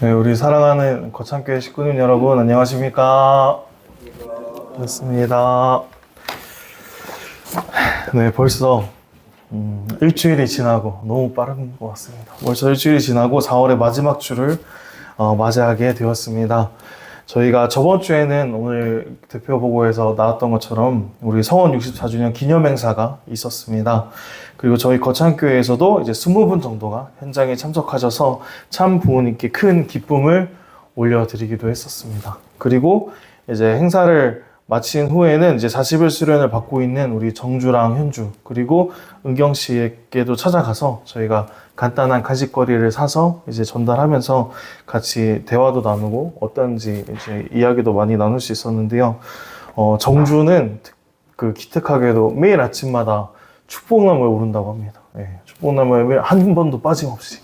네, 우리 사랑하는 거창교회 식구님 여러분, 안녕하십니까? 반갑습니다. 네, 벌써 일주일이 지나고 너무 빠른 것 같습니다. 벌써 일주일이 지나고 4월의 마지막 주를 맞이하게 되었습니다. 저희가 저번 주에는 오늘 대표보고에서 나왔던 것처럼 우리 성원 64주년 기념행사가 있었습니다. 그리고 저희 거창교회에서도 이제 20분 정도가 현장에 참석하셔서 참 부모님께 큰 기쁨을 올려드리기도 했었습니다. 그리고 이제 행사를 마친 후에는 이제 40일 수련을 받고 있는 우리 정주랑 현주, 그리고 은경 씨에게도 찾아가서 저희가 간단한 간식거리를 사서 이제 전달하면서 같이 대화도 나누고 어떤지 이제 이야기도 많이 나눌 수 있었는데요. 정주는 그 기특하게도 매일 아침마다 축복나무에 오른다고 합니다. 축복나무에 매일 한 번도 빠짐없이,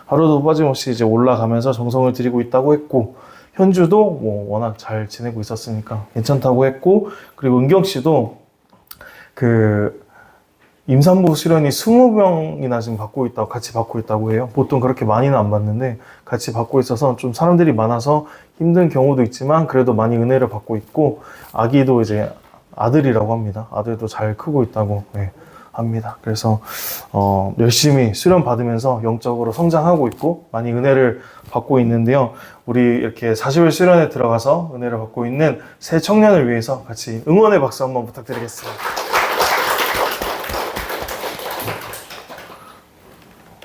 하루도 빠짐없이 이제 올라가면서 정성을 들이고 있다고 했고, 현주도 뭐 워낙 잘 지내고 있었으니까 괜찮다고 했고, 그리고 은경 씨도 그 임산부 수련이 20명이나 지금 같이 받고 있다고 해요. 보통 그렇게 많이는 안 받는데 같이 받고 있어서 좀 사람들이 많아서 힘든 경우도 있지만 그래도 많이 은혜를 받고 있고, 아기도 이제 아들이라고 합니다. 아들도 잘 크고 있다고 합니다. 그래서 열심히 수련 받으면서 영적으로 성장하고 있고 많이 은혜를 받고 있는데요. 우리 이렇게 40일 수련에 들어가서 은혜를 받고 있는 새 청년을 위해서 같이 응원의 박수 한번 부탁드리겠습니다.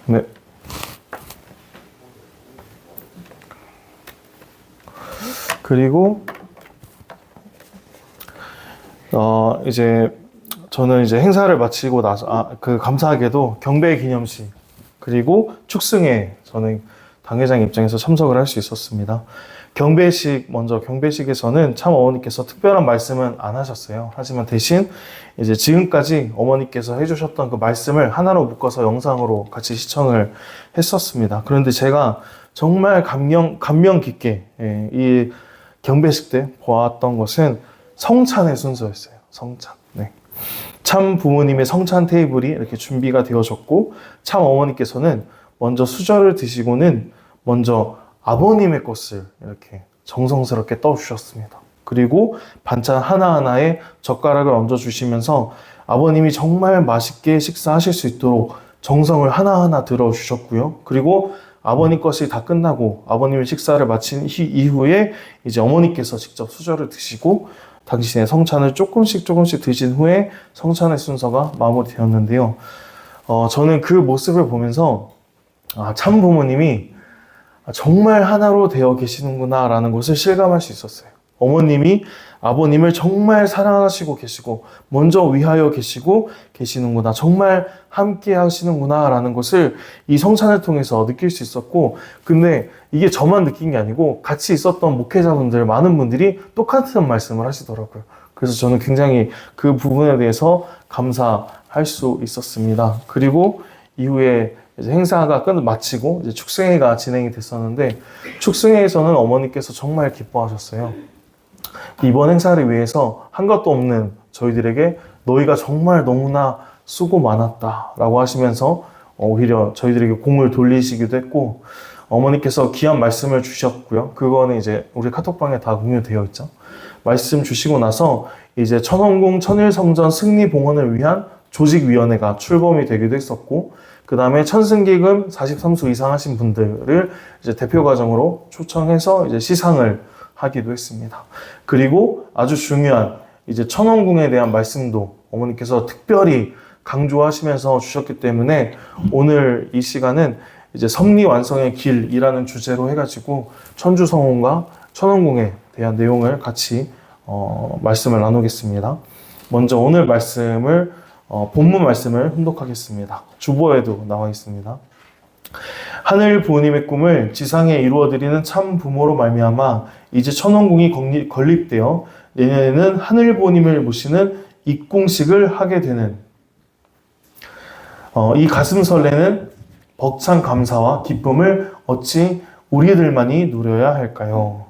네. 그리고 이제 저는 이제 행사를 마치고 나서 감사하게도 경배 기념식 그리고 축승에 저는 당회장 입장에서 참석을 할 수 있었습니다. 경배식에서는 참 어머니께서 특별한 말씀은 안 하셨어요. 하지만 대신 이제 지금까지 어머니께서 해주셨던 그 말씀을 하나로 묶어서 영상으로 같이 시청을 했었습니다. 그런데 제가 정말 감명 깊게 이 경배식 때 보았던 것은 성찬의 순서였어요. 성찬. 참 부모님의 성찬 테이블이 이렇게 준비가 되어졌고, 참 어머니께서는 먼저 수저를 드시고는 먼저 아버님의 것을 이렇게 정성스럽게 떠주셨습니다. 그리고 반찬 하나하나에 젓가락을 얹어주시면서 아버님이 정말 맛있게 식사하실 수 있도록 정성을 하나하나 들어주셨고요. 그리고 아버님 것이 다 끝나고 아버님의 식사를 마친 이후에 이제 어머니께서 직접 수저를 드시고 당신의 성찬을 조금씩 드신 후에 성찬의 순서가 마무리되었는데요. 저는 그 모습을 보면서 참 부모님이 정말 하나로 되어 계시는구나 라는 것을 실감할 수 있었어요. 어머님이 아버님을 정말 사랑하시고 계시고 먼저 위하여 계시는구나, 정말 함께 하시는구나 라는 것을 이 성찬을 통해서 느낄 수 있었고, 근데 이게 저만 느낀 게 아니고 같이 있었던 목회자분들 많은 분들이 똑같은 말씀을 하시더라고요. 그래서 저는 굉장히 그 부분에 대해서 감사할 수 있었습니다. 그리고 이후에 이제 행사가 마치고 이제 축승회가 진행이 됐었는데, 축승회에서는 어머니께서 정말 기뻐하셨어요. 이번 행사를 위해서 한 것도 없는 저희들에게 너희가 정말 너무나 수고 많았다 라고 하시면서 오히려 저희들에게 공을 돌리시기도 했고, 어머니께서 귀한 말씀을 주셨고요. 그거는 이제 우리 카톡방에 다 공유되어 있죠. 말씀 주시고 나서 이제 천원궁 천일성전 승리봉헌을 위한 조직위원회가 출범이 되기도 했었고, 그 다음에 천승기금 43수 이상 하신 분들을 이제 대표 과정으로 초청해서 이제 시상을 하기도 했습니다. 그리고 아주 중요한 이제 천원궁에 대한 말씀도 어머니께서 특별히 강조하시면서 주셨기 때문에 오늘 이 시간은 이제 섭리 완성의 길이라는 주제로 해가지고 천주성원과 천원궁에 대한 내용을 같이 말씀을 나누겠습니다. 먼저 오늘 말씀을 본문 말씀을 훈독하겠습니다. 주보에도 나와 있습니다. 하늘 부모님의 꿈을 지상에 이루어드리는 참 부모로 말미암아 이제 천원궁이 건립되어 내년에는 하늘 부모님을 모시는 입궁식을 하게 되는 이 가슴 설레는 벅찬 감사와 기쁨을 어찌 우리들만이 누려야 할까요?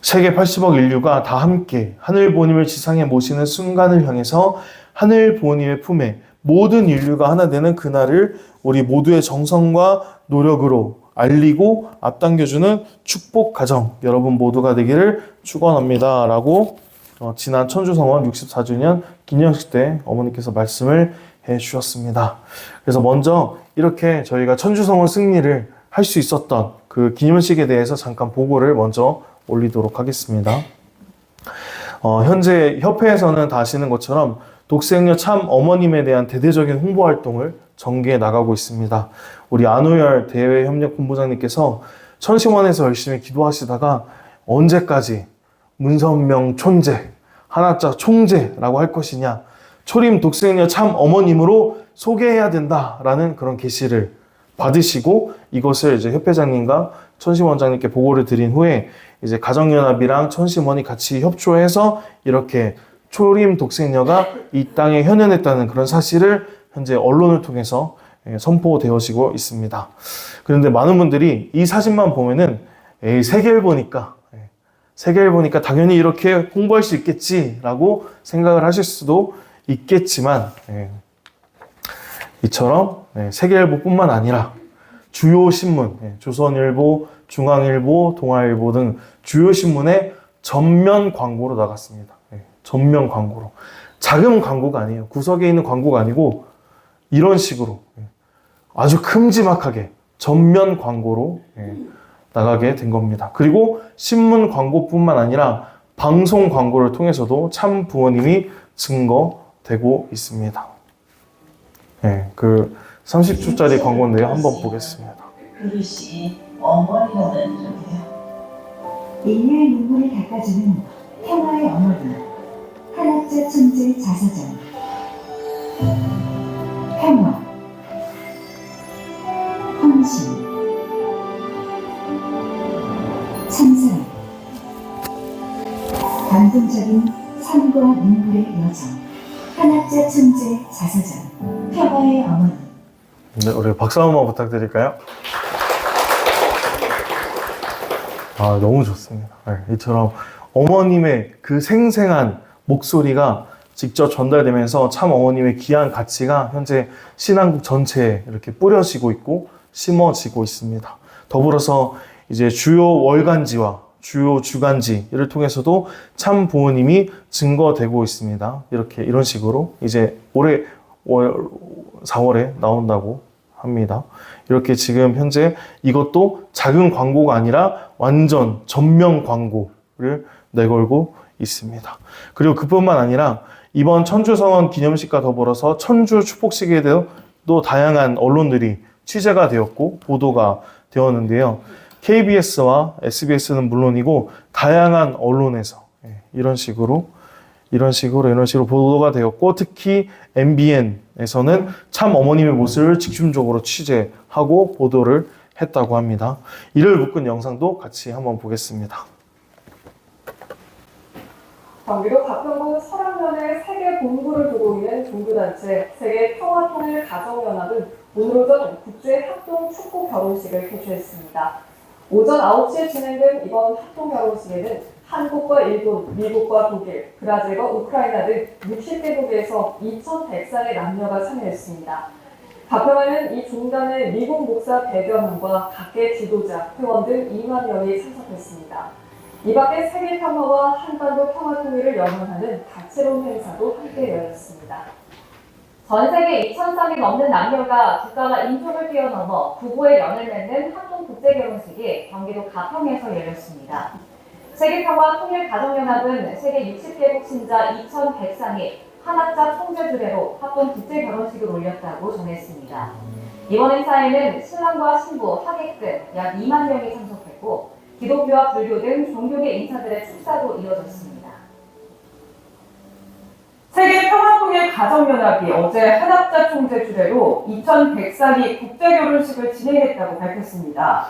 세계 80억 인류가 다 함께 하늘 부모님을 지상에 모시는 순간을 향해서 하늘 부모님의 품에 모든 인류가 하나 되는 그날을 우리 모두의 정성과 노력으로 알리고 앞당겨주는 축복 가정 여러분 모두가 되기를 축원합니다. 라고 지난 천주성원 64주년 기념식 때 어머니께서 말씀을 해 주셨습니다. 그래서 먼저 이렇게 저희가 천주성원 승리를 할 수 있었던 그 기념식에 대해서 잠깐 보고를 먼저 올리도록 하겠습니다. 현재 협회에서는 다 아시는 것처럼 독생녀 참 어머님에 대한 대대적인 홍보 활동을 전개해 나가고 있습니다. 우리 안우열 대외협력본부장님께서 천심원에서 열심히 기도하시다가 언제까지 문선명 촌재, 하나자 총재라고 할 것이냐, 초림 독생녀 참 어머님으로 소개해야 된다라는 그런 계시를 받으시고 이것을 이제 협회장님과 천심원장님께 보고를 드린 후에 이제 가정연합이랑 천심원이 같이 협조해서 이렇게 초림 독생녀가 이 땅에 현현했다는 그런 사실을 현재 언론을 통해서 선포되어지고 있습니다. 그런데 많은 분들이 이 사진만 보면은 세계를 보니까 당연히 이렇게 홍보할 수 있겠지라고 생각을 하실 수도 있겠지만 이처럼 세계일보뿐만 아니라 주요 신문, 조선일보, 중앙일보, 동아일보 등 주요 신문에 전면 광고로 나갔습니다. 전면 광고로. 작은 광고가 아니에요. 구석에 있는 광고가 아니고 이런 식으로 아주 큼지막하게 전면 광고로 나가게 된 겁니다. 그리고 신문 광고뿐만 아니라 방송 광고를 통해서도 참 부모님이 증거되고 있습니다. 그 30초짜리 광고인데요. 한번 보겠습니다. 그릇이 어머니라는 이름이에요. 인류의 눈물을 닦아주는 평화의 어머니, 한학자 천재 자서전. 평화, 헌신, 참사랑, 감동적인 삶과 눈물의 여정. 한학자 천재 자서전. 평화의 어머니. 네, 우리 박수 한번 부탁드릴까요? 너무 좋습니다. 이처럼 어머님의 그 생생한 목소리가 직접 전달되면서 참 어머님의 귀한 가치가 현재 신한국 전체에 이렇게 뿌려지고 있고 심어지고 있습니다. 더불어서 이제 주요 월간지와 주요 주간지를 통해서도 참 부모님이 증거되고 있습니다. 이런 식으로 이제 올해 4월에 나온다고 합니다. 이렇게 지금 현재 이것도 작은 광고가 아니라 완전 전면 광고를 내걸고 있습니다. 그리고 그뿐만 아니라 이번 천주성원 기념식과 더불어서 천주 축복식에도 다양한 언론들이 취재가 되었고 보도가 되었는데요. KBS와 SBS는 물론이고 다양한 언론에서 이런 식으로 보도가 되었고 특히 MBN에서는 참 어머님의 모습을 집중적으로 취재하고 보도를 했다고 합니다. 이를 묶은 영상도 같이 한번 보겠습니다. 경기도 가평군 설악면에 세계 본부를 두고 있는 종교단체 세계평화통일가정연합은 오늘 오전 국제합동 축복 결혼식을 개최했습니다. 오전 9시에 진행된 이번 합동 결혼식에는 한국과 일본, 미국과 독일, 브라질과 우크라이나 등 60개국에서 2,100상의 남녀가 참여했습니다. 가평에는 이 종단의 미국 목사 100여 명과 각계 지도자, 회원 등 2만 명이 참석했습니다. 이 밖에 세계 평화와 한반도 평화 통일을 염원하는 다채로운 행사도 함께 열렸습니다. 전 세계 2,000쌍이 넘는 남녀가 국가와 인종을 뛰어넘어 부부의 연을 맺는 합동 국제결혼식이 경기도 가평에서 열렸습니다. 세계평화통일가정연합은 세계 60개국 신자 2,100쌍이 한학자 총재 주례로 합동 국제결혼식을 올렸다고 전했습니다. 이번 행사에는 신랑과 신부, 하객 등 약 2만 명이 참석했고 기독교와 불교 등 종교계 인사들의 축사도 이어졌습니다. 세계평화통일가정연합이 어제 한학자 총재 주례로 2,100쌍이 국제결혼식을 진행했다고 밝혔습니다.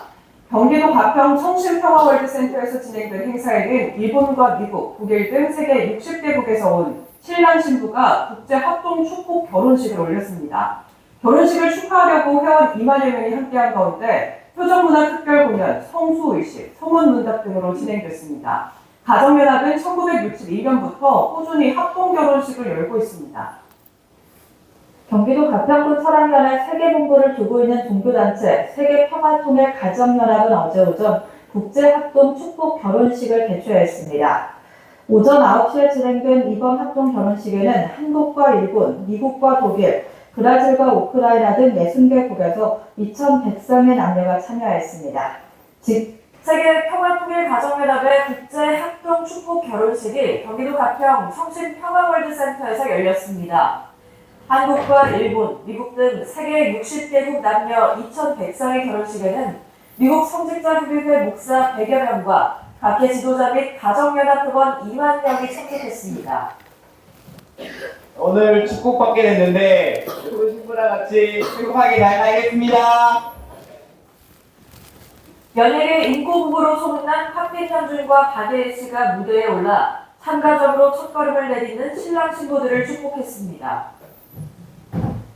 경기도 가평 청신평화월드센터에서 진행된 행사에는 일본과 미국, 독일 등 세계 60개국에서 온 신랑 신부가 국제합동 축복 결혼식을 올렸습니다. 결혼식을 축하하려고 회원 2만여 명이 함께한 가운데 표정문화 특별공연, 성수의식, 성원문답 등으로 진행됐습니다. 가정연합은 1962년부터 꾸준히 합동 결혼식을 열고 있습니다. 경기도 가평군 설악면에 세계본부를 두고 있는 종교단체 세계평화통일가정연합은 어제 오전 국제합동 축복 결혼식을 개최했습니다. 오전 9시에 진행된 이번 합동 결혼식에는 한국과 일본, 미국과 독일, 브라질과 우크라이나 등 60개국에서 2,100쌍의 남녀가 참여했습니다. 세계평화통일가정연합의 국제합동 축복 결혼식이 경기도 가평 성심평화월드센터에서 열렸습니다. 한국과 일본, 미국 등 세계 60개국 남녀 2,100쌍의 결혼식에는 미국 성직자협의회 목사 100여 명과 각계 지도자 및 가정연합 회원 2만 명이 참석했습니다. 오늘 축복받게 됐는데 좋은 신부랑 같이 행복하게 잘 살겠습니다. 연예계 인고부부로 소문난 팝핀 현준과 박예리 씨가 무대에 올라 참가적으로 첫걸음을 내딛는 신랑 신부들을 축복했습니다.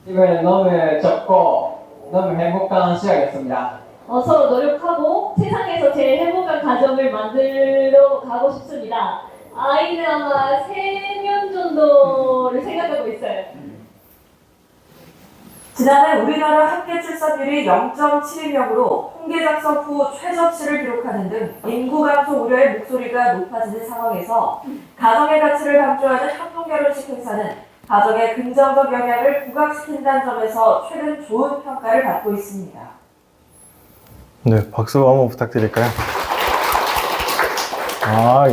이번엔 너무 적고 너무 행복한 시간이었습니다. 서로 노력하고 세상에서 제일 행복한 가정을 만들어 가고 싶습니다. 아이는 아마 3명 정도를 생각하고 있어요. 지난해 우리나라 합계 출산율이 0.72명으로 통계 작성 후 최저치를 기록하는 등 인구 감소 우려의 목소리가 높아지는 상황에서 가정의 가치를 강조하는 합동결혼식 행사는 가정의 긍정적 영향을 부각시킨다는 점에서 최근 좋은 평가를 받고 있습니다. 네, 박수 한번 부탁드릴까요?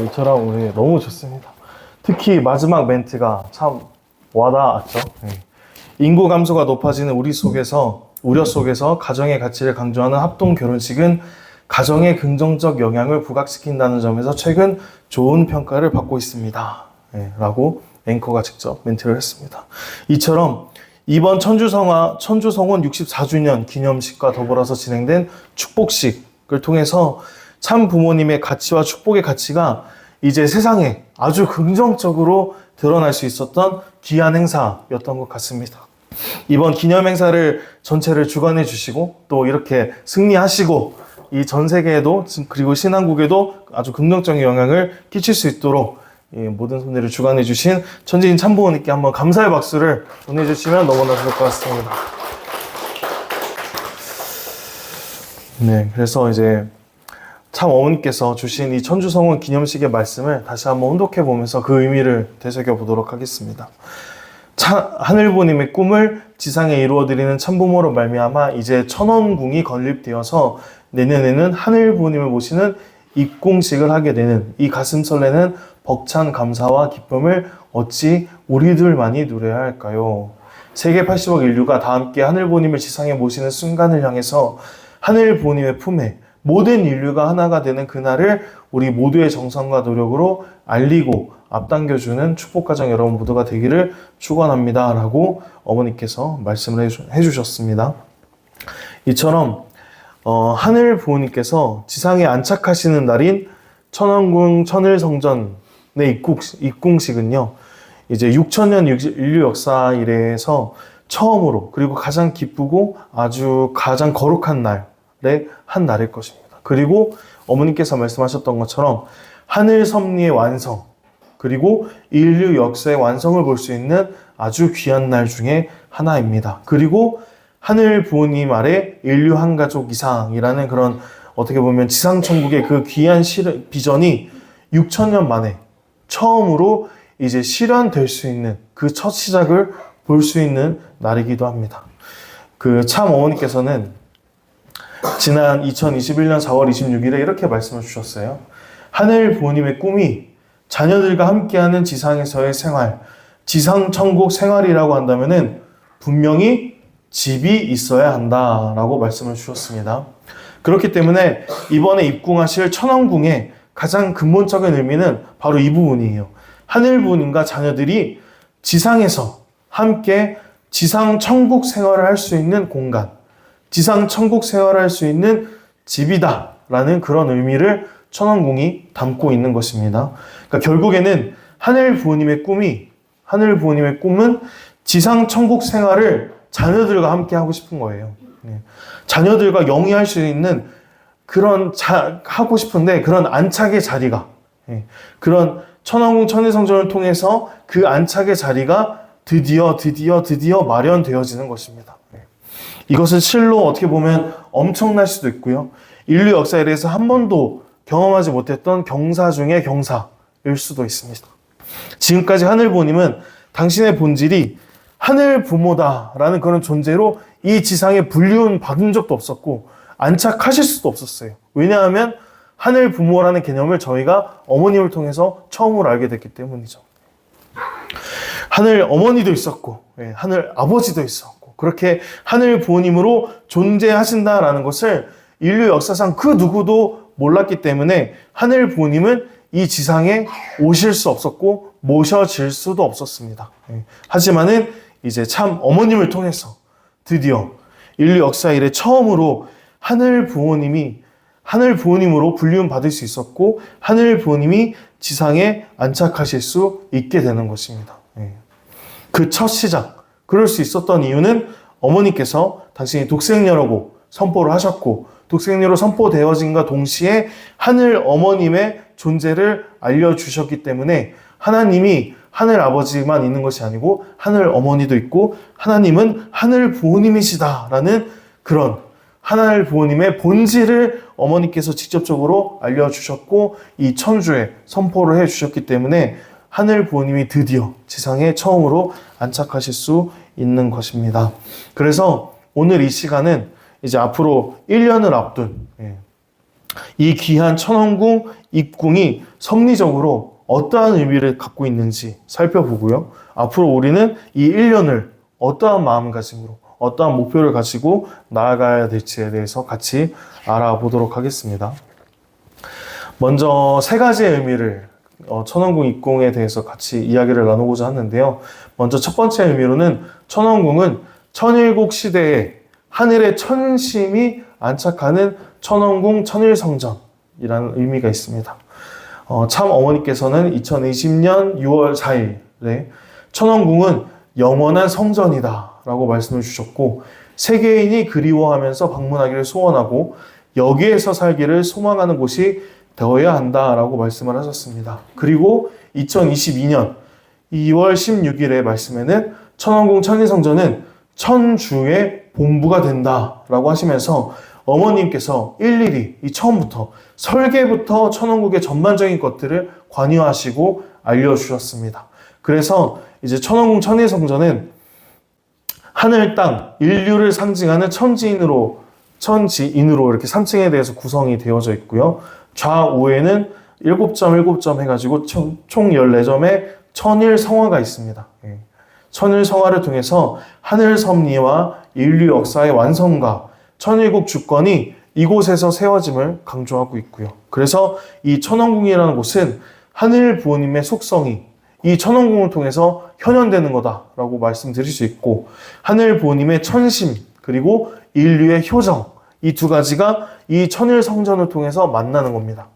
이처럼 우리 너무 좋습니다. 특히 마지막 멘트가 참 와닿았죠. 네. 인구 감소가 높아지는 우려 속에서 가정의 가치를 강조하는 합동 결혼식은 가정의 긍정적 영향을 부각시킨다는 점에서 최근 좋은 평가를 받고 있습니다. 네, 라고 앵커가 직접 멘트를 했습니다. 이처럼 이번 천주성원 64주년 기념식과 더불어서 진행된 축복식을 통해서 참 부모님의 가치와 축복의 가치가 이제 세상에 아주 긍정적으로 드러날 수 있었던 귀한 행사였던 것 같습니다. 이번 기념 행사를 전체를 주관해 주시고 또 이렇게 승리하시고 이 전 세계에도 그리고 신한국에도 아주 긍정적인 영향을 끼칠 수 있도록 모든 손해를 주관해 주신 천지인 참부모님께 한번 감사의 박수를 보내주시면 너무나 좋을 것 같습니다. 네, 그래서 이제 참 어머니께서 주신 이 천주성원 기념식의 말씀을 다시 한번 혼독해 보면서 그 의미를 되새겨 보도록 하겠습니다. 하늘부모님의 꿈을 지상에 이루어드리는 참부모로 말미암아 이제 천원궁이 건립되어서 내년에는 하늘부모님을 모시는 입궁식을 하게 되는 이 가슴 설레는 벅찬 감사와 기쁨을 어찌 우리들만이 누려야 할까요? 세계 80억 인류가 다 함께 하늘부모님을 지상에 모시는 순간을 향해서 하늘부모님의 품에 모든 인류가 하나가 되는 그날을 우리 모두의 정성과 노력으로 알리고 앞당겨주는 축복가정 여러분 모두가 되기를 축원합니다. 라고 어머니께서 말씀을 해주셨습니다. 이처럼 하늘 부모님께서 지상에 안착하시는 날인 천왕궁 천을성전의 입궁식은요, 이제 6000년 인류 역사 이래에서 처음으로 그리고 가장 기쁘고 아주 가장 거룩한 날의 한 날일 것입니다. 그리고 어머니께서 말씀하셨던 것처럼 하늘 섭리의 완성 그리고 인류 역사의 완성을 볼 수 있는 아주 귀한 날 중에 하나입니다. 그리고 하늘 부모님 아래 인류 한 가족 이상이라는 그런 어떻게 보면 지상천국의 그 귀한 비전이 6000년 만에 처음으로 이제 실현될 수 있는 그 첫 시작을 볼 수 있는 날이기도 합니다. 그 참 어머니께서는 지난 2021년 4월 26일에 이렇게 말씀을 주셨어요. 하늘 부모님의 꿈이 자녀들과 함께하는 지상에서의 생활, 지상천국 생활이라고 한다면은 분명히 집이 있어야 한다라고 말씀을 주셨습니다. 그렇기 때문에 이번에 입궁하실 천왕궁의 가장 근본적인 의미는 바로 이 부분이에요. 하늘 부모님과 자녀들이 지상에서 함께 지상천국 생활을 할 수 있는 공간, 지상천국 생활을 할 수 있는 집이다라는 그런 의미를 천왕궁이 담고 있는 것입니다. 그러니까 결국에는 하늘 부모님의 꿈은 지상천국 생활을 자녀들과 함께 하고 싶은 거예요. 자녀들과 영위할 수 있는 하고 싶은데 그런 안착의 자리가, 그런 천왕궁 천일성전을 통해서 그 안착의 자리가 드디어 마련되어지는 것입니다. 이것은 실로 어떻게 보면 엄청날 수도 있고요. 인류 역사에 대해서 한 번도 경험하지 못했던 경사 중의 경사일 수도 있습니다. 지금까지 하늘 부모님은 당신의 본질이 하늘 부모다라는 그런 존재로 이 지상에 불륜 받은 적도 없었고 안착하실 수도 없었어요. 왜냐하면 하늘 부모라는 개념을 저희가 어머님을 통해서 처음으로 알게 됐기 때문이죠. 하늘 어머니도 있었고 하늘 아버지도 있었고 그렇게 하늘 부모님으로 존재하신다라는 것을 인류 역사상 그 누구도 몰랐기 때문에 하늘 부모님은 이 지상에 오실 수 없었고 모셔질 수도 없었습니다. 하지만은 이제 참 어머님을 통해서 드디어 인류 역사 이래 처음으로 하늘 부모님으로 불리움 받을 수 있었고 하늘 부모님이 지상에 안착하실 수 있게 되는 것입니다. 그 첫 시작, 그럴 수 있었던 이유는 어머니께서 당신이 독생녀라고 선포를 하셨고 독생녀로 선포되어진과 동시에 하늘 어머님의 존재를 알려주셨기 때문에 하나님이 하늘 아버지만 있는 것이 아니고 하늘 어머니도 있고 하나님은 하늘 부모님이시다라는 그런 하늘 부모님의 본질을 어머니께서 직접적으로 알려주셨고 이 천주에 선포를 해주셨기 때문에 하늘 부모님이 드디어 지상에 처음으로 안착하실 수 있는 것입니다. 그래서 오늘 이 시간은 이제 앞으로 1년을 앞둔 이 귀한 천왕궁 입궁이 섭리적으로 어떠한 의미를 갖고 있는지 살펴보고요. 앞으로 우리는 이 1년을 어떠한 마음가짐으로 어떠한 목표를 가지고 나아가야 될지에 대해서 같이 알아보도록 하겠습니다. 먼저 세 가지의 의미를 천왕궁 입궁에 대해서 같이 이야기를 나누고자 하는데요. 먼저 첫 번째 의미로는 천왕궁은 천일국 시대에 하늘의 천심이 안착하는 천왕궁 천일성전이라는 의미가 있습니다. 참 어머니께서는 2020년 6월 4일에 천왕궁은 영원한 성전이다 라고 말씀을 주셨고 세계인이 그리워하면서 방문하기를 소원하고 여기에서 살기를 소망하는 곳이 되어야 한다라고 말씀을 하셨습니다. 그리고 2022년 2월 16일의 말씀에는 천왕궁 천일성전은 천주의 본부가 된다라고 하시면서 어머님께서 일일이 이 처음부터 설계부터 천왕국의 전반적인 것들을 관여하시고 알려주셨습니다. 그래서 이제 천왕궁 천일성전은 하늘, 땅, 인류를 상징하는 천지인으로 이렇게 3층에 대해서 구성이 되어져 있고요. 좌우에는 7점 해가지고 총 14점의 천일 성화가 있습니다. 천일 성화를 통해서 하늘 섭리와 인류 역사의 완성과 천일국 주권이 이곳에서 세워짐을 강조하고 있고요. 그래서 이 천왕궁이라는 곳은 하늘 부모님의 속성이 이 천왕궁을 통해서 현현되는 거다라고 말씀드릴 수 있고 하늘 부모님의 천심 그리고 인류의 효정 이 두 가지가 이 천일 성전을 통해서 만나는 겁니다.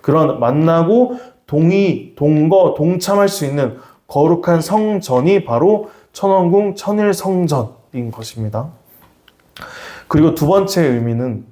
그런 만나고 동참할 수 있는 거룩한 성전이 바로 천왕궁 천일 성전인 것입니다. 그리고 두 번째 의미는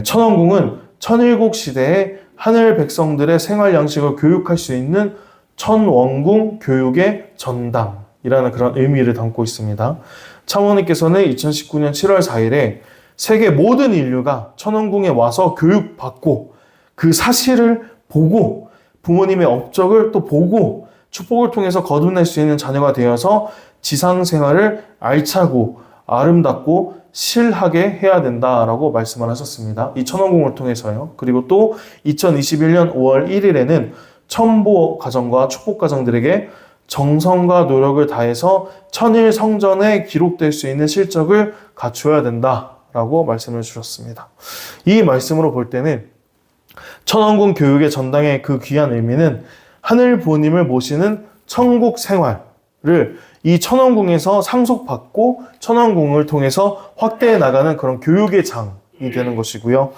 천왕궁은 천일국 시대에 하늘 백성들의 생활 양식을 교육할 수 있는 천원궁 교육의 전당이라는 그런 의미를 담고 있습니다. 참어님께서는 2019년 7월 4일에 세계 모든 인류가 천왕궁에 와서 교육받고 그 사실을 보고 부모님의 업적을 또 보고 축복을 통해서 거듭날 수 있는 자녀가 되어서 지상 생활을 알차고 아름답고 실하게 해야 된다라고 말씀을 하셨습니다. 이 천왕궁을 통해서요. 그리고 또 2021년 5월 1일에는 천보 가정과 축복 가정들에게 정성과 노력을 다해서 천일 성전에 기록될 수 있는 실적을 갖추어야 된다라고 말씀을 주셨습니다. 이 말씀으로 볼 때는 천왕궁 교육의 전당의 그 귀한 의미는 하늘 부모님을 모시는 천국 생활을 이 천왕궁에서 상속받고 천왕궁을 통해서 확대해 나가는 그런 교육의 장이 되는 것이고요.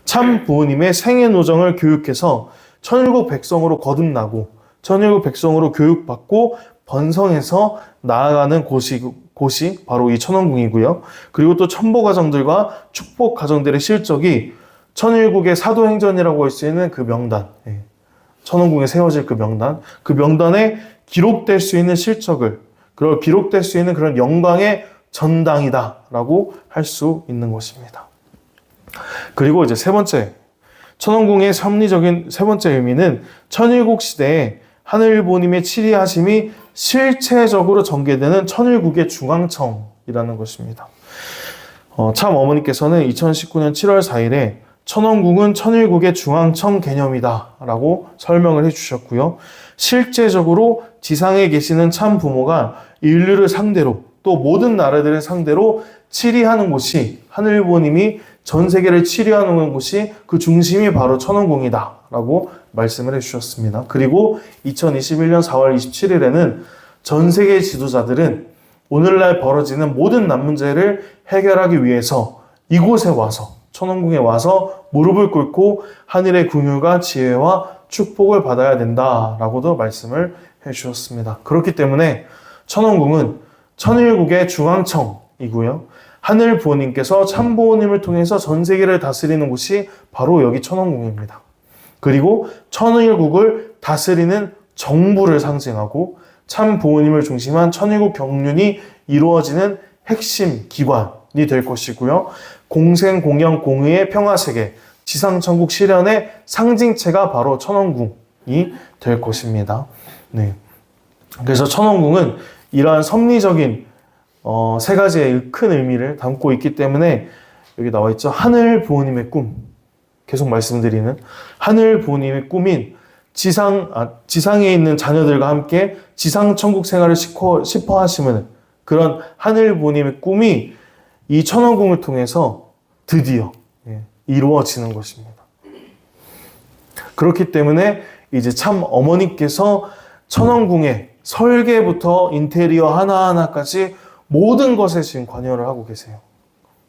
참 부모님의 생애 노정을 교육해서 천일국 백성으로 거듭나고 천일국 백성으로 교육받고 번성해서 나아가는 곳이 바로 이 천왕궁이고요. 그리고 또 천보 가정들과 축복 가정들의 실적이 천일국의 사도행전이라고 할 수 있는 그 명단, 천왕궁에 세워질 그 명단에 기록될 수 있는 실적을 그걸 기록될 수 있는 그런 영광의 전당이다라고 할 수 있는 것입니다. 그리고 이제 세 번째, 천왕궁의 섭리적인 세 번째 의미는 천일국 시대에 하늘보님의 치리하심이 실체적으로 전개되는 천일국의 중앙청이라는 것입니다. 참 어머니께서는 2019년 7월 4일에 천왕궁은 천일국의 중앙청 개념이다 라고 설명을 해주셨고요. 실제적으로 지상에 계시는 참 부모가 인류를 상대로 또 모든 나라들을 상대로 치리하는 곳이 하늘보님이 전 세계를 치리하는 곳이 그 중심이 바로 천왕궁이다 라고 말씀을 해주셨습니다. 그리고 2021년 4월 27일에는 전 세계 지도자들은 오늘날 벌어지는 모든 난문제를 해결하기 위해서 이곳에 와서 천왕궁에 와서 무릎을 꿇고 하늘의 긍휼과 지혜와 축복을 받아야 된다라고도 말씀을 해주셨습니다. 그렇기 때문에 천왕궁은 천일국의 중앙청이고요. 하늘 부모님께서 참 부모님을 통해서 전 세계를 다스리는 곳이 바로 여기 천왕궁입니다. 그리고 천일국을 다스리는 정부를 상징하고 참 부모님을 중심한 천일국 경륜이 이루어지는 핵심 기관이 될 것이고요. 공생, 공영, 공의의 평화세계, 지상천국 실현의 상징체가 바로 천왕궁이 될 것입니다. 네. 그래서 천왕궁은 이러한 섭리적인 세 가지의 큰 의미를 담고 있기 때문에 여기 나와 있죠. 하늘 부모님의 꿈. 계속 말씀드리는 하늘 부모님의 꿈인 지상에 있는 자녀들과 함께 지상천국 생활을 싶어 하시는 그런 하늘 부모님의 꿈이 이 천왕궁을 통해서 드디어 이루어지는 것입니다. 그렇기 때문에 이제 참 어머니께서 천왕궁의 설계부터 인테리어 하나하나까지 모든 것에 지금 관여를 하고 계세요.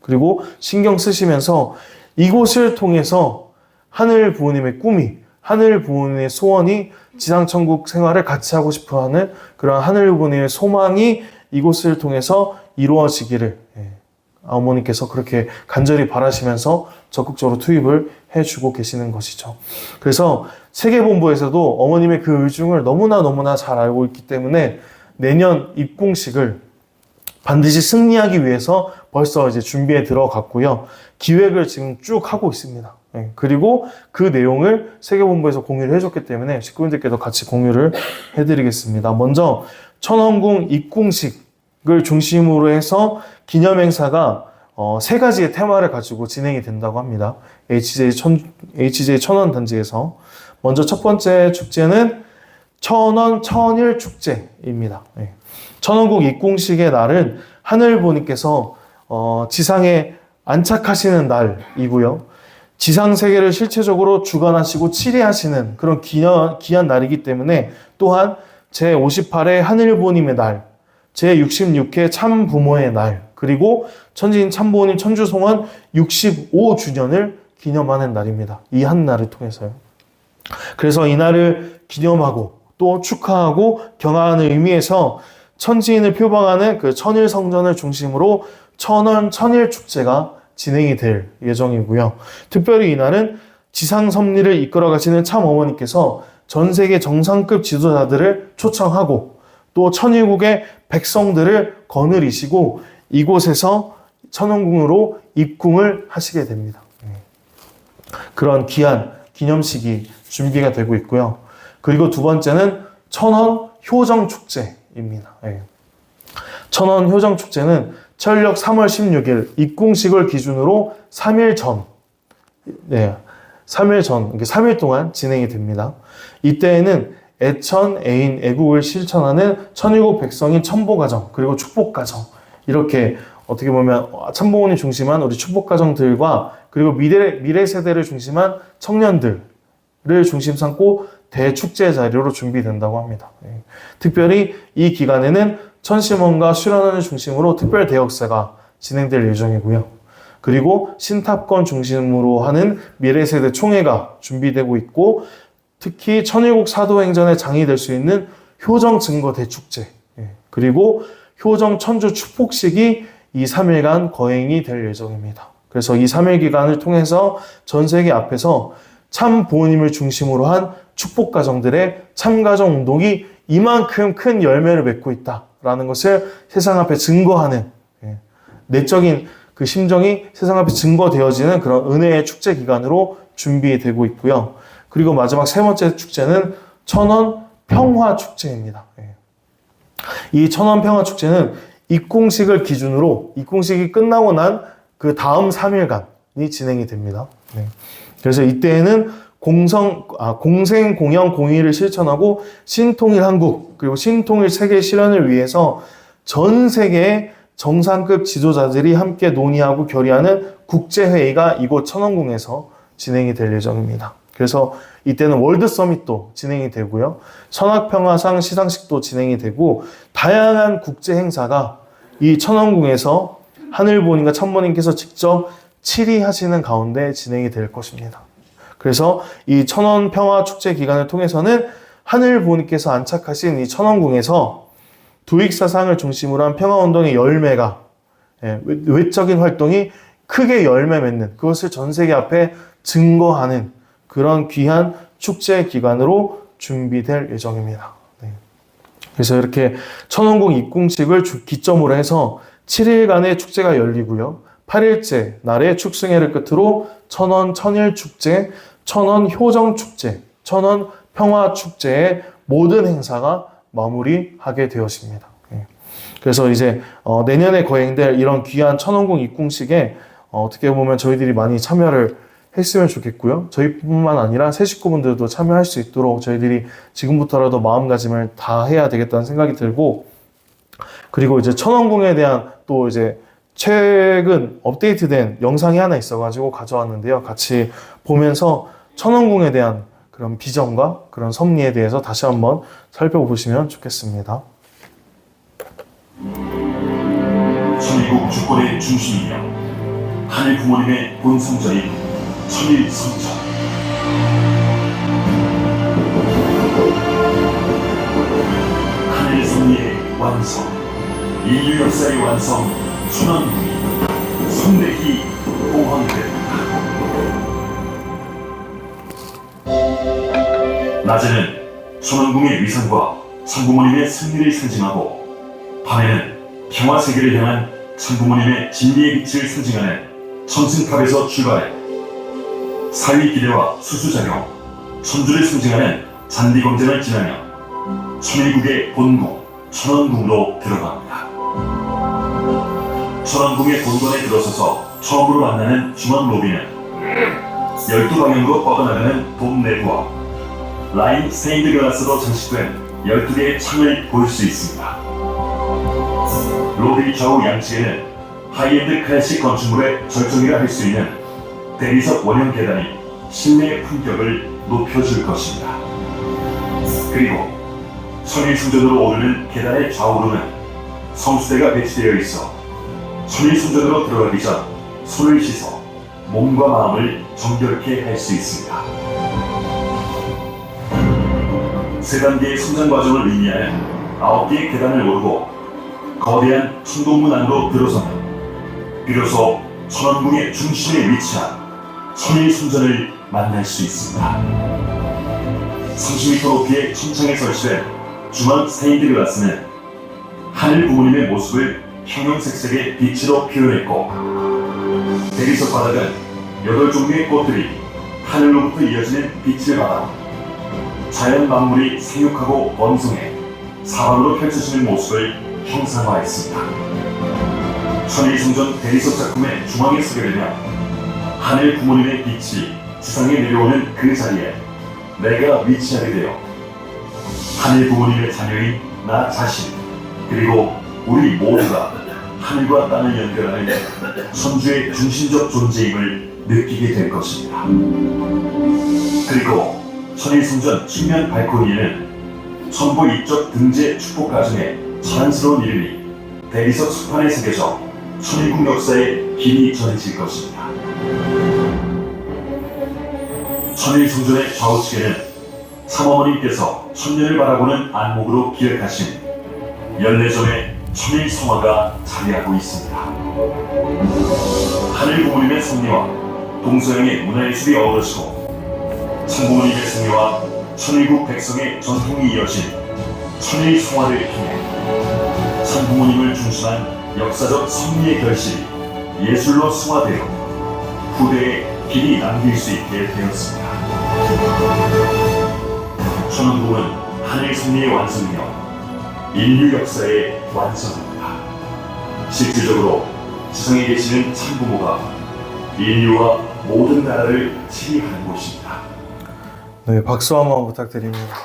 그리고 신경 쓰시면서 이곳을 통해서 하늘 부모님의 꿈이, 하늘 부모님의 소원이 지상천국 생활을 같이 하고 싶어하는 그런 하늘 부모님의 소망이 이곳을 통해서 이루어지기를 어머니께서 그렇게 간절히 바라시면서 적극적으로 투입을 해주고 계시는 것이죠. 그래서 세계본부에서도 어머님의 그 의중을 너무나 잘 알고 있기 때문에 내년 입궁식을 반드시 승리하기 위해서 벌써 이제 준비에 들어갔고요. 기획을 지금 쭉 하고 있습니다. 그리고 그 내용을 세계본부에서 공유를 해줬기 때문에 식구분들께도 같이 공유를 해드리겠습니다. 먼저 천왕궁 입궁식을 중심으로 해서 기념행사가 세 가지의 테마를 가지고 진행이 된다고 합니다. HJ 천원 단지에서 먼저 첫 번째 축제는 천원 천일 축제입니다. 천왕궁 입궁식의 날은 하늘부모님께서 지상에 안착하시는 날이고요. 지상 세계를 실체적으로 주관하시고 치리하시는 그런 귀한 날이기 때문에 또한 제58회 하늘부모님의 날, 제66회 참부모의 날, 그리고 천지인 참부모님 천주송원 65주년을 기념하는 날입니다. 이 한 날을 통해서요. 그래서 이 날을 기념하고 또 축하하고 경하하는 의미에서 천지인을 표방하는 그 천일성전을 중심으로 천원 천일 축제가 진행이 될 예정이고요. 특별히 이날은 지상 섭리를 이끌어 가시는 참 어머니께서 전 세계 정상급 지도자들을 초청하고 또 천일국의 백성들을 거느리시고 이곳에서 천왕궁으로 입궁을 하시게 됩니다. 그런 귀한 기념식이 준비가 되고 있고요. 그리고 두 번째는 천원 효정축제입니다. 천원 효정축제는 철력 3월 16일 입궁식을 기준으로 3일 전, 3일 전, 3일 동안 진행이 됩니다. 이때에는 애천, 애인, 애국을 실천하는 천일국 백성인 천보가정, 그리고 축복가정, 이렇게 어떻게 보면 참부모님 중심한 우리 축복가정들과 그리고 미래 세대를 중심한 청년들을 중심 삼고 대축제 자리로 준비된다고 합니다. 특별히 이 기간에는 천심원과 수련원을 중심으로 특별 대역사가 진행될 예정이고요. 그리고 신탑권 중심으로 하는 미래세대 총회가 준비되고 있고 특히 천일국 사도행전의 장이 될 수 있는 효정증거 대축제 그리고 효정 천주 축복식이 이 3일간 거행이 될 예정입니다. 그래서 이 3일 기간을 통해서 전 세계 앞에서 참 부모님을 중심으로 한 축복가정들의 참가정 운동이 이만큼 큰 열매를 맺고 있다. 있다라는 것을 세상 앞에 증거하는, 내적인 그 심정이 세상 앞에 증거되어지는 그런 은혜의 축제 기간으로 준비되고 있고요. 그리고 마지막 세 번째 축제는 천원 평화 축제입니다. 이 천원 평화 축제는 입궁식을 기준으로 입궁식이 끝나고 난 그 다음 3일간이 진행이 됩니다. 그래서 이때에는 공생, 공영, 공의를 실천하고 신통일 한국 그리고 신통일 세계 실현을 위해서 전 세계의 정상급 지도자들이 함께 논의하고 결의하는 국제회의가 이곳 천원궁에서 진행이 될 예정입니다. 그래서 이때는 월드 서밋도 진행이 되고요. 천학평화상 시상식도 진행이 되고 다양한 국제 행사가 이 천원궁에서 하늘부모님과 천부모님께서 직접 치리하시는 가운데 진행이 될 것입니다. 그래서 이 천원평화 축제 기간을 통해서는 하늘부모님께서 안착하신 이 천원궁에서 도익사상을 중심으로 한 평화운동의 열매가, 외적인 활동이 크게 열매 맺는, 그것을 전 세계 앞에 증거하는 그런 귀한 축제 기간으로 준비될 예정입니다. 그래서 이렇게 천원궁 입궁식을 기점으로 해서 7일간의 축제가 열리고요. 8일째 날의 축승회를 끝으로 천원 천일 축제, 천원 효정 축제, 천원 평화 축제의 모든 행사가 마무리하게 되었습니다. 그래서 이제 내년에 거행될 이런 귀한 천원궁 입궁식에 어떻게 보면 저희들이 많이 참여를 했으면 좋겠고요. 저희뿐만 아니라 새 식구분들도 참여할 수 있도록 저희들이 지금부터라도 마음가짐을 다 해야 되겠다는 생각이 들고, 그리고 이제 천원궁에 대한 또 이제 최근 업데이트된 영상이 하나 있어가지고 가져왔는데요. 같이 보면서 천원궁에 대한 그런 비전과 그런 섭리에 대해서 다시 한번 살펴보시면 좋겠습니다. 천일국 주권의 중심이며 하늘 부모님의 본성전인 천일성전. 하늘 섭리의 완성, 인류 역사의 완성, 천원궁이 성대히 봉헌된다. 낮에는 천원궁의 위상과 천부모님의 승리를 상징하고, 밤에는 평화세계를 향한 천부모님의 진리의 빛을 상징하는 천승탑에서 출발해 사위기대와 수수작용, 천주를 상징하는 잔디검전을 지나며 천일국의 본궁, 천원궁으로 들어갑니다. 천원궁의 본관에 들어서서 처음으로 만나는 중앙 로비는 12방향으로 뻗어나가는 돔 내부와 라인 스테인드 글라스로 장식된 12개의 창을 볼 수 있습니다. 로비 좌우 양측에는 하이엔드 클래식 건축물의 절정이라 할 수 있는 대리석 원형 계단이 실내 품격을 높여줄 것입니다. 그리고 천일승전으로 오르는 계단의 좌우로는 성수대가 배치되어 있어 천일승전으로 들어가기 전 손을 씻어 몸과 마음을 정결케 할 수 있습니다. 세 단계의 성장 과정을 의미하는 9개의 계단을 오르고 거대한 천동문 안으로 들어서면 비로소 천원궁의 중심에 위치한 천일승전을 만날 수 있습니다. 30m 높이의 천창에 설치된 중앙 스테인드 글라스는 하늘 부모님의 모습을 형형색색의 빛으로 표현했고, 대리석 바닥은 8종류의 꽃들이 하늘로부터 이어지는 빛을 받아 자연 만물이 생육하고 번성해 사방으로 펼쳐지는 모습을 형상화했습니다. 천일승전 대리석 작품의 중앙에 서게 되면 하늘 부모님의 빛이 지상에 내려오는 그 자리에 내가 위치하게 되어 하늘 부모님의 자녀인 나 자신, 그리고 우리 모두가 하늘과 땅을 연결하는 천주의 중심적 존재임을 느끼게 될 것입니다. 그리고 천일승전 측면 발코니에는 천부 입적 등재 축복 가정의 자랑스러운 이름이 대리석 석판에 새겨져 천일국 역사에 길이 전해질 것입니다. 천일승전의 좌우측에는 삼어머님께서 천년을 바라보는 안목으로 기획하신 14점의 천일성화가 자리하고 있습니다. 하늘 부모님의 섭리와 동서양의 문화예술이 어우러지고 천부모님의 승리와 천일국 백성의 전통이 이어진 천일성화를 통해 참부모님을 중심한 역사적 섭리의 결실이 예술로 승화되어 후대에 길이 남길 수 있게 되었습니다. 천왕궁은 하늘 섭리의 완성이며 인류 역사의 완성입니다. 실질적으로 지성에 계시는 참부모가 인류와 모든 나라를 치리하는 곳입니다. 네, 박수 한번 부탁드립니다.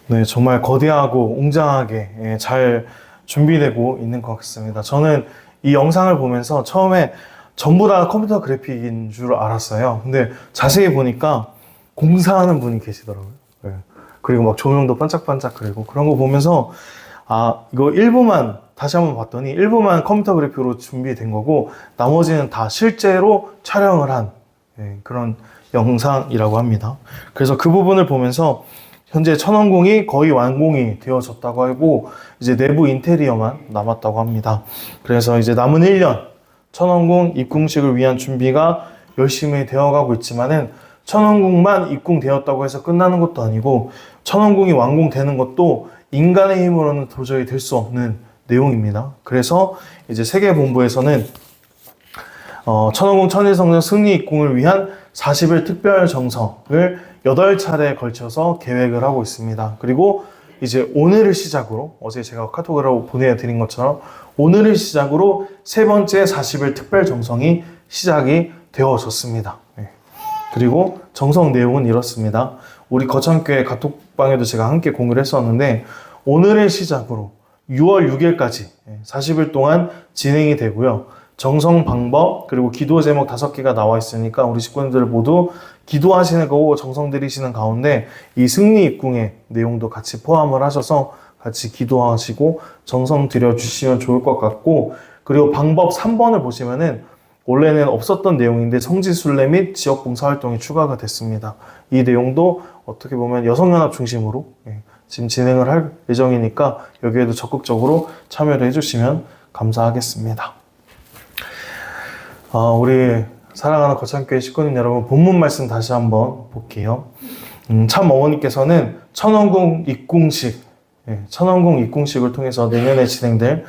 네, 정말 거대하고 웅장하게 잘 준비되고 있는 것 같습니다. 저는 이 영상을 보면서 처음에 전부 다 컴퓨터 그래픽인 줄 알았어요. 근데 자세히 보니까 공사하는 분이 계시더라고요. 네. 그리고 막 조명도 반짝반짝 그리고 그런 거 보면서 아, 이거 일부만 다시 한번 봤더니 일부만 컴퓨터 그래픽으로 준비된 거고 나머지는 다 실제로 촬영을 한 그런 영상이라고 합니다. 그래서 그 부분을 보면서 현재 천왕궁이 거의 완공이 되어졌다고 하고 이제 내부 인테리어만 남았다고 합니다. 그래서 이제 남은 1년 천왕궁 입궁식을 위한 준비가 열심히 되어가고 있지만은 천왕궁만 입궁되었다고 해서 끝나는 것도 아니고 천왕궁이 완공되는 것도 인간의 힘으로는 도저히 될 수 없는 내용입니다. 그래서 이제 세계본부에서는 천왕궁 천일성전 승리 입궁을 위한 40일 특별 정성을 8차례에 걸쳐서 계획을 하고 있습니다. 그리고 이제 오늘을 시작으로 어제 제가 카톡으로 보내드린 것처럼 오늘을 시작으로 세 번째 40일 특별 정성이 시작이 되어졌습니다. 그리고 정성 내용은 이렇습니다. 우리 거창교회 카톡방에도 제가 함께 공유를 했었는데 오늘을 시작으로 6월 6일까지 40일 동안 진행이 되고요. 정성 방법 그리고 기도 제목 5개가 나와 있으니까 우리 식구들 모두 기도하시는 거고 정성 들이시는 가운데 이 승리 입궁의 내용도 같이 포함을 하셔서 같이 기도하시고 정성 들여주시면 좋을 것 같고 그리고 방법 3번을 보시면은 원래는 없었던 내용인데 성지순례 및 지역봉사활동이 추가가 됐습니다. 이 내용도 어떻게 보면 여성연합 중심으로 지금 진행을 할 예정이니까 여기에도 적극적으로 참여를 해주시면 감사하겠습니다. 우리 사랑하는 거창교회 식구님 여러분, 본문 말씀 다시 한번 볼게요. 참 어머니께서는 천왕궁 입궁식, 천왕궁 입궁식을 통해서 내년에 진행될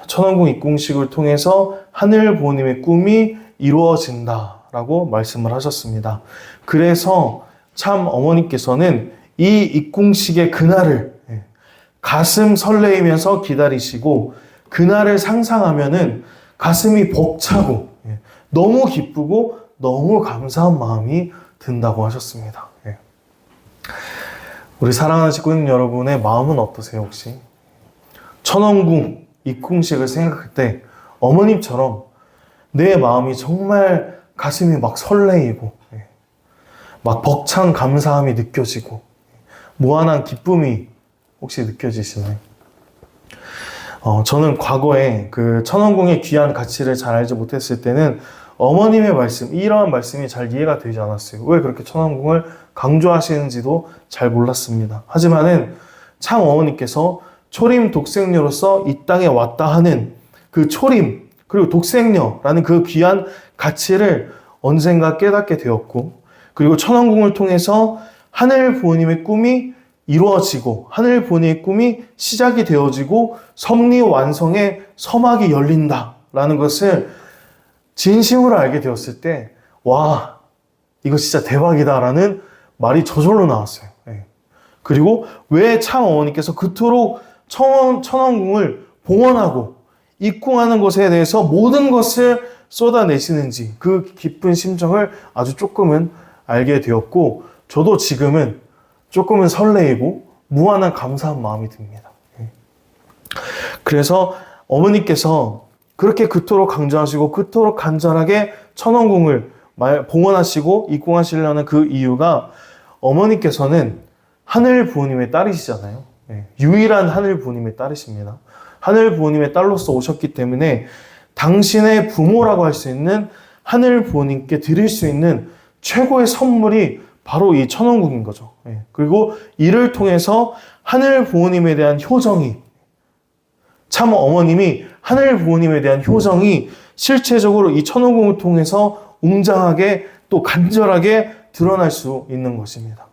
천왕궁 입궁식을 통해서 하늘 부모님의 꿈이 이루어진다라고 말씀을 하셨습니다. 그래서 참 어머니께서는 이 입궁식의 그날을 가슴 설레이면서 기다리시고 그날을 상상하면은 가슴이 벅차고 너무 기쁘고 너무 감사한 마음이 든다고 하셨습니다. 우리 사랑하는 식구님 여러분의 마음은 어떠세요 혹시? 천왕궁 입궁식을 생각할 때 어머님처럼 내 마음이 정말 가슴이 막 설레이고 막 벅찬 감사함이 느껴지고 무한한 기쁨이 혹시 느껴지시나요? 저는 과거에 그 천왕궁의 귀한 가치를 잘 알지 못했을 때는 어머님의 말씀, 이러한 말씀이 잘 이해가 되지 않았어요. 왜 그렇게 천왕궁을 강조하시는지도 잘 몰랐습니다. 하지만은 참 어머니께서 초림 독생녀로서 이 땅에 왔다 하는 그 초림, 그리고 독생녀라는 그 귀한 가치를 언젠가 깨닫게 되었고, 그리고 천왕궁을 통해서 하늘 부모님의 꿈이 이루어지고 하늘 부모님의 꿈이 시작이 되어지고 섭리 완성의 서막이 열린다라는 것을 진심으로 알게 되었을 때 와, 이거 진짜 대박이다라는 말이 저절로 나왔어요. 그리고 왜 참 어머니께서 그토록 천왕궁을 봉헌하고 입궁하는 것에 대해서 모든 것을 쏟아내시는지 그 깊은 심정을 아주 조금은 알게 되었고, 저도 지금은 조금은 설레이고 무한한 감사한 마음이 듭니다. 그래서 어머니께서 그렇게 그토록 강조하시고 그토록 간절하게 천왕궁을 봉헌하시고 입궁하시려는 그 이유가 어머니께서는 하늘 부모님의 딸이시잖아요. 유일한 하늘 부모님의 딸이십니다. 하늘 부모님의 딸로서 오셨기 때문에 당신의 부모라고 할 수 있는 하늘 부모님께 드릴 수 있는 최고의 선물이 바로 이 천왕궁인 거죠. 그리고 이를 통해서 하늘 부모님에 대한 효정이, 참 어머님이 하늘 부모님에 대한 효정이 실체적으로 이 천왕궁을 통해서 웅장하게 또 간절하게 드러날 수 있는 것입니다.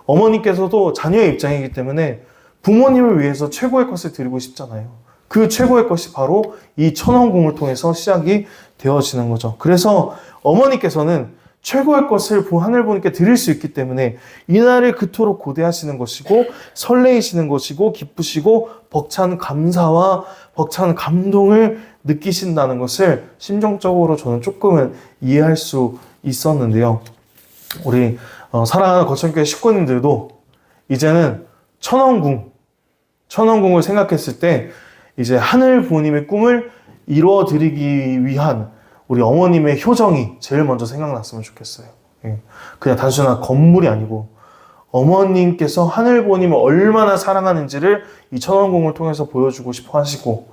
어머니께서도 자녀의 입장이기 때문에 부모님을 위해서 최고의 것을 드리고 싶잖아요. 그 최고의 것이 바로 이 천원궁을 통해서 시작이 되어지는 거죠. 그래서 어머니께서는 최고의 것을 하늘부모님께 드릴 수 있기 때문에 이날을 그토록 고대하시는 것이고 설레이시는 것이고 기쁘시고 벅찬 감사와 벅찬 감동을 느끼신다는 것을 심정적으로 저는 조금은 이해할 수 있었는데요. 우리 사랑하는 거천교회 식구님들도 이제는 천원궁을 생각했을 때 이제 하늘 부모님의 꿈을 이루어드리기 위한 우리 어머님의 효정이 제일 먼저 생각났으면 좋겠어요. 그냥 단순한 건물이 아니고 어머님께서 하늘 부모님을 얼마나 사랑하는지를 이 천원궁을 통해서 보여주고 싶어 하시고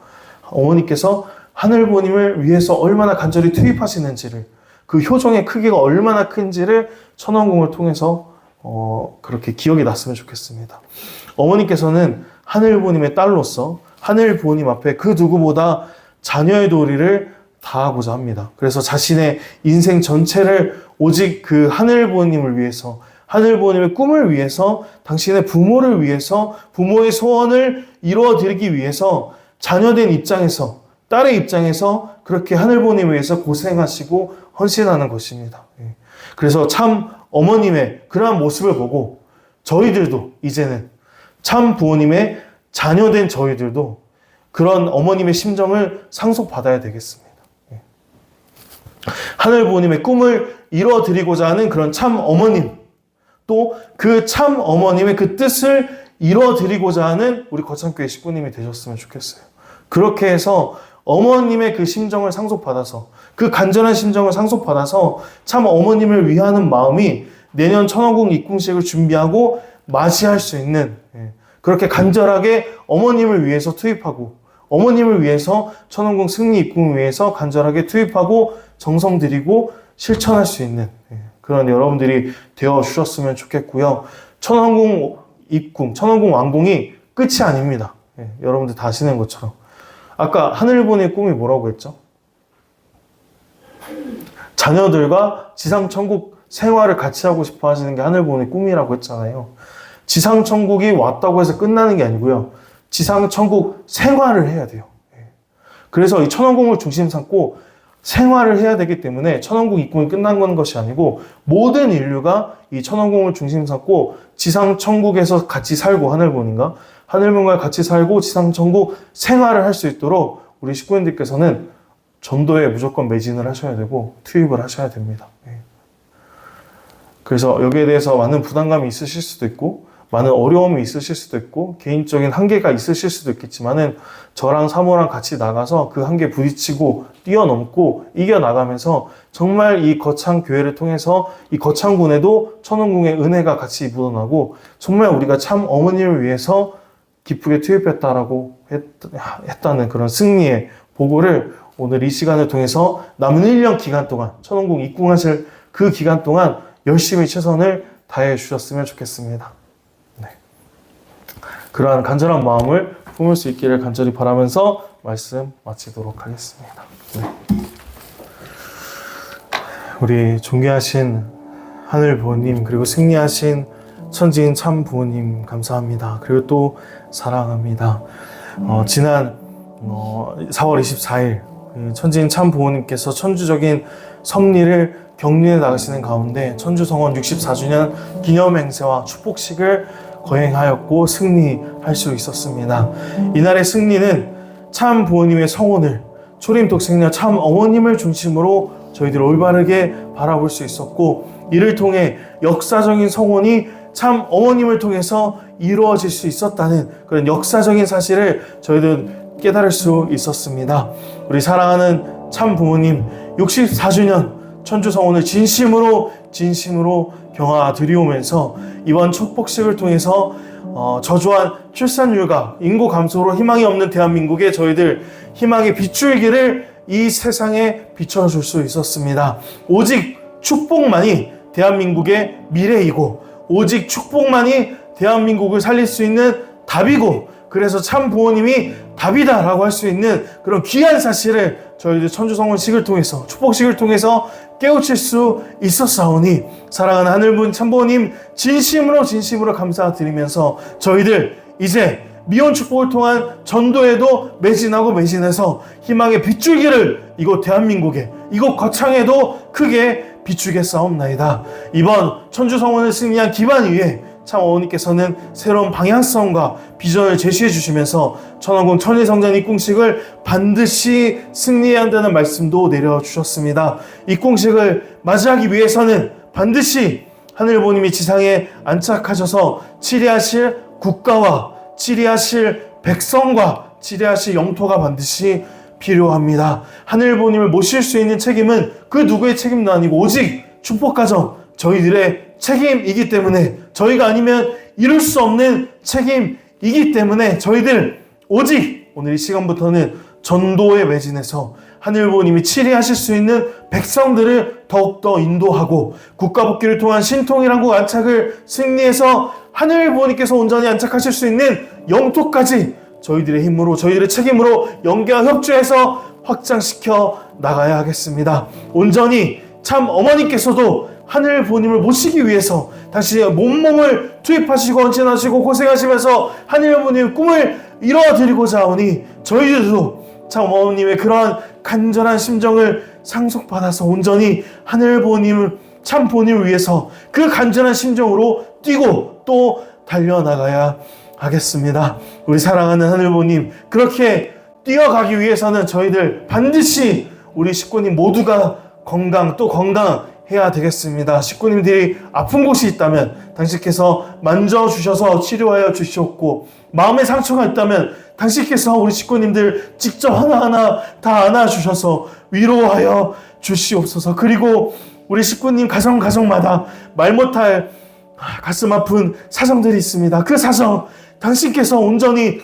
어머니께서 하늘 부모님을 위해서 얼마나 간절히 투입하시는지를 그 효정의 크기가 얼마나 큰지를 천원궁을 통해서 그렇게 기억이 났으면 좋겠습니다. 어머니께서는 하늘 부모님의 딸로서 하늘 부모님 앞에 그 누구보다 자녀의 도리를 다하고자 합니다. 그래서 자신의 인생 전체를 오직 그 하늘 부모님을 위해서, 하늘 부모님의 꿈을 위해서, 당신의 부모를 위해서, 부모의 소원을 이루어드리기 위해서 자녀된 입장에서, 딸의 입장에서 그렇게 하늘 부모님을 위해서 고생하시고 헌신하는 것입니다. 그래서 참 어머님의 그러한 모습을 보고 저희들도 이제는 참 부모님의 자녀된 저희들도 그런 어머님의 심정을 상속받아야 되겠습니다. 하늘 부모님의 꿈을 이루어드리고자 하는 그런 참 어머님, 또 그 참 어머님의 그 뜻을 이루어드리고자 하는 우리 거창교회 식구님이 되셨으면 좋겠어요. 그렇게 해서 어머님의 그 심정을 상속받아서, 그 간절한 심정을 상속받아서 참 어머님을 위하는 마음이 내년 천원궁 입궁식을 준비하고 맞이할 수 있는, 그렇게 간절하게 어머님을 위해서 투입하고 어머님을 위해서 천원궁 승리 입궁을 위해서 간절하게 투입하고 정성 들이고 실천할 수 있는 그런 여러분들이 되어 주셨으면 좋겠고요. 천원궁 입궁, 천원궁 완궁이 끝이 아닙니다. 여러분들 다 아시는 것처럼. 아까 하늘부모의 꿈이 뭐라고 했죠? 자녀들과 지상천국 생활을 같이 하고 싶어 하시는 게 하늘부모의 꿈이라고 했잖아요. 지상천국이 왔다고 해서 끝나는 게 아니고요. 지상천국 생활을 해야 돼요. 그래서 이 천원궁을 중심 삼고 생활을 해야 되기 때문에 천원궁 입궁이 끝난 것이 아니고 모든 인류가 이 천원궁을 중심 삼고 지상천국에서 같이 살고 하늘부모님과 하늘부모님과 같이 살고 지상천국 생활을 할 수 있도록 우리 식구님들께서는 전도에 무조건 매진을 하셔야 되고 투입을 하셔야 됩니다. 그래서 여기에 대해서 많은 부담감이 있으실 수도 있고 많은 어려움이 있으실 수도 있고 개인적인 한계가 있으실 수도 있겠지만은 저랑 사모랑 같이 나가서 그 한계 부딪히고 뛰어넘고 이겨나가면서 정말 이 거창교회를 통해서 이 거창군에도 천원궁의 은혜가 같이 묻어나고 정말 우리가 참 어머님을 위해서 기쁘게 투입했다라고 했다는 그런 승리의 보고를 오늘 이 시간을 통해서 남은 1년 기간 동안 천원궁 입궁하실 그 기간 동안 열심히 최선을 다해 주셨으면 좋겠습니다. 그러한 간절한 마음을 품을 수 있기를 간절히 바라면서 말씀 마치도록 하겠습니다. 우리 존귀하신 하늘 부모님 그리고 승리하신 천지인 참 부모님 감사합니다. 그리고 또 사랑합니다. 지난 4월 24일 천지인 참 부모님께서 천주적인 섭리를 격리해 나가시는 가운데 천주성원 64주년 기념행사와 축복식을 거행하였고 승리할 수 있었습니다. 이날의 승리는 참 부모님의 성원을 초림 독생녀 참 어머님을 중심으로 저희들 올바르게 바라볼 수 있었고 이를 통해 역사적인 성원이 참 어머님을 통해서 이루어질 수 있었다는 그런 역사적인 사실을 저희들 깨달을 수 있었습니다. 우리 사랑하는 참 부모님 64주년 천주성원을 진심으로 경화 드리오면서 이번 축복식을 통해서 저조한 출산율과 인구 감소로 희망이 없는 대한민국에 저희들 희망의 빗줄기를 이 세상에 비춰줄 수 있었습니다. 오직 축복만이 대한민국의 미래이고 오직 축복만이 대한민국을 살릴 수 있는 답이고 그래서 참 부모님이 답이다라고 할 수 있는 그런 귀한 사실을 저희들 천주성원식을 통해서 축복식을 통해서 깨우칠 수 있었사오니 사랑하는 하늘분 참부모님 진심으로 감사드리면서 저희들 이제 미온 축복을 통한 전도에도 매진하고 매진해서 희망의 빗줄기를 이곳 대한민국에, 이곳 거창에도 크게 비추겠사옵나이다. 이번 천주성원을 승리한 기반 위에 참 어머니께서는 새로운 방향성과 비전을 제시해 주시면서 천왕궁 천일성전 입궁식을 반드시 승리해야 한다는 말씀도 내려주셨습니다. 입궁식을 맞이하기 위해서는 반드시 하늘부모님이 지상에 안착하셔서 치리하실 국가와 치리하실 백성과 치리하실 영토가 반드시 필요합니다. 하늘부모님을 모실 수 있는 책임은 그 누구의 책임도 아니고 오직 축복가정 저희들의 책임이기 때문에, 저희가 아니면 이룰 수 없는 책임이기 때문에 저희들 오직 오늘 이 시간부터는 전도에 매진해서 하늘부모님이 치리하실 수 있는 백성들을 더욱더 인도하고 국가복귀를 통한 신통일한국 안착을 승리해서 하늘부모님께서 온전히 안착하실 수 있는 영토까지 저희들의 힘으로, 저희들의 책임으로 연계와 협조해서 확장시켜 나가야 하겠습니다. 온전히 참 어머니께서도 하늘 부모님을 모시기 위해서 당신의 몸을 투입하시고 헌신하시고 고생하시면서 하늘 부모님의 꿈을 이뤄드리고자 하오니 저희들도 참 어머님의 그러한 간절한 심정을 상속받아서 온전히 하늘 부모님을, 참 부모님을 위해서 그 간절한 심정으로 뛰고 또 달려나가야 하겠습니다. 우리 사랑하는 하늘 부모님, 그렇게 뛰어가기 위해서는 저희들 반드시 우리 식구님 모두가 건강 또 건강해야 되겠습니다. 식구님들이 아픈 곳이 있다면 당신께서 만져주셔서 치료하여 주시옵고, 마음의 상처가 있다면 당신께서 우리 식구님들 직접 하나하나 다 안아주셔서 위로하여 주시옵소서. 그리고 우리 식구님 가정마다 말 못할 가슴 아픈 사정들이 있습니다. 그 사정 당신께서 온전히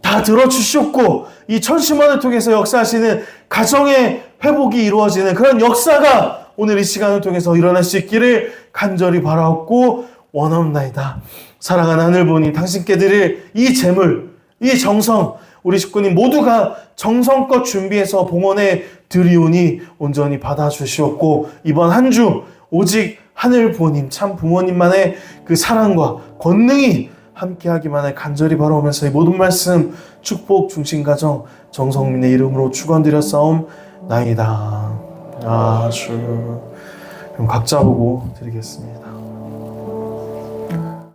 다 들어주시옵고 이 천심원을 통해서 역사하시는 가정의 회복이 이루어지는 그런 역사가 오늘 이 시간을 통해서 일어날 수 있기를 간절히 바라옵고 원하옵나이다. 사랑하는 하늘부모님, 당신께 드릴 이 재물, 이 정성, 우리 식구님 모두가 정성껏 준비해서 봉헌해 드리오니 온전히 받아주시옵고, 이번 한 주 오직 하늘부모님, 참 부모님만의 그 사랑과 권능이 함께하기만을 간절히 바라오면서 이 모든 말씀 축복 중심가정 정성민의 이름으로 축원드렸사옵나이다. 아주. 그럼 각자 보고 드리겠습니다.